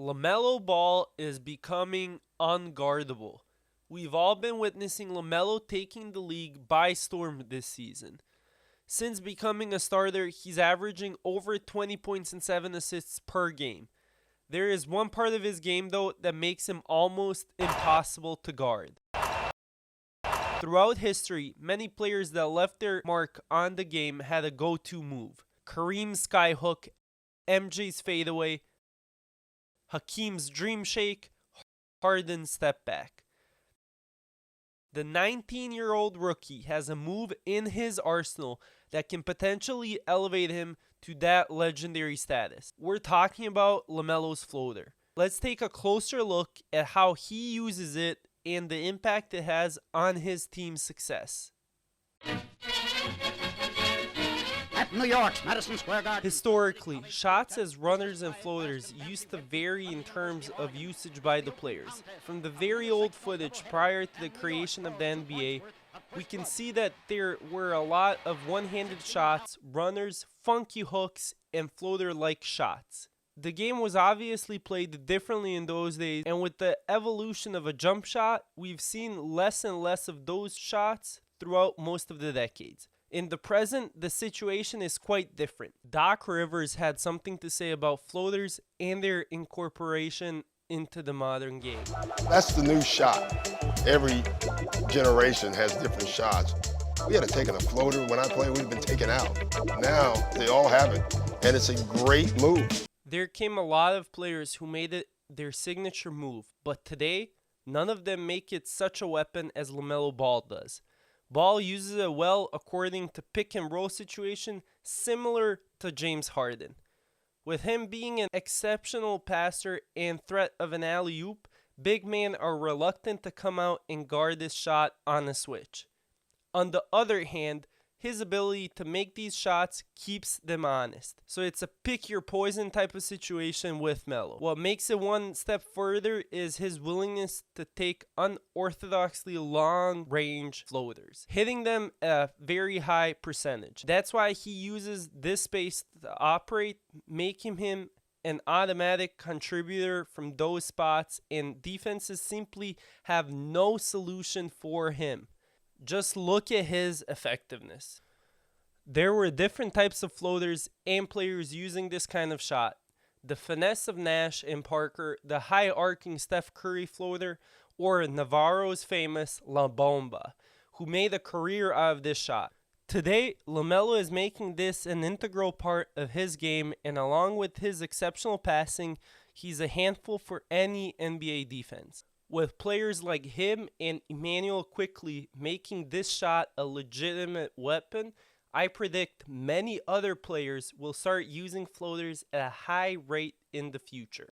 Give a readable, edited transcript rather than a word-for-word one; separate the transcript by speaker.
Speaker 1: Lamelo Ball is becoming unguardable. We've all been witnessing Lamelo taking the league by storm this season. Since becoming a starter, he's averaging over 20 points and 7 assists per game. There is one part of his game, though, that makes him almost impossible to guard. Throughout history, many players that left their mark on the game had a go-to move. Kareem's skyhook, MJ's fadeaway, Hakeem's dream shake, Harden's step back. The 19-year-old rookie has a move in his arsenal that can potentially elevate him to that legendary status. We're talking about LaMelo's floater. Let's take a closer look at how he uses it and the impact it has on his team's success.
Speaker 2: At New York's Madison Square Garden.
Speaker 1: Historically, shots as runners and floaters used to vary in terms of usage by the players. From the very old footage prior to the creation of the NBA, we can see that there were a lot of one-handed shots, runners, funky hooks, and floater-like shots. The game was obviously played differently in those days, and with the evolution of a jump shot, we've seen less and less of those shots throughout most of the decades. In the present, the situation is quite different. Doc Rivers had something to say about floaters and their incorporation into the modern game.
Speaker 3: That's the new shot. Every generation has different shots. We had taken a floater. When I played, we'd been taken out. Now, they all have it, and it's a great move.
Speaker 1: There came a lot of players who made it their signature move, but today, none of them make it such a weapon as Lamelo Ball does. Ball uses it well according to pick and roll situation, similar to James Harden. With him being an exceptional passer and threat of an alley-oop, big men are reluctant to come out and guard this shot on a switch. On the other hand, his ability to make these shots keeps them honest. So it's a pick your poison type of situation with Melo. What makes it one step further is his willingness to take unorthodoxly long range floaters, hitting them at a very high percentage. That's why he uses this space to operate, making him an automatic contributor from those spots, and defenses simply have no solution for him. Just look at his effectiveness. There were different types of floaters and players using this kind of shot. The finesse of Nash and Parker, the high arcing Steph Curry floater, or Navarro's famous La Bomba, who made a career out of this shot. Today, LaMelo is making this an integral part of his game, and along with his exceptional passing, he's a handful for any NBA defense. With players like him and Emmanuel quickly making this shot a legitimate weapon, I predict many other players will start using floaters at a high rate in the future.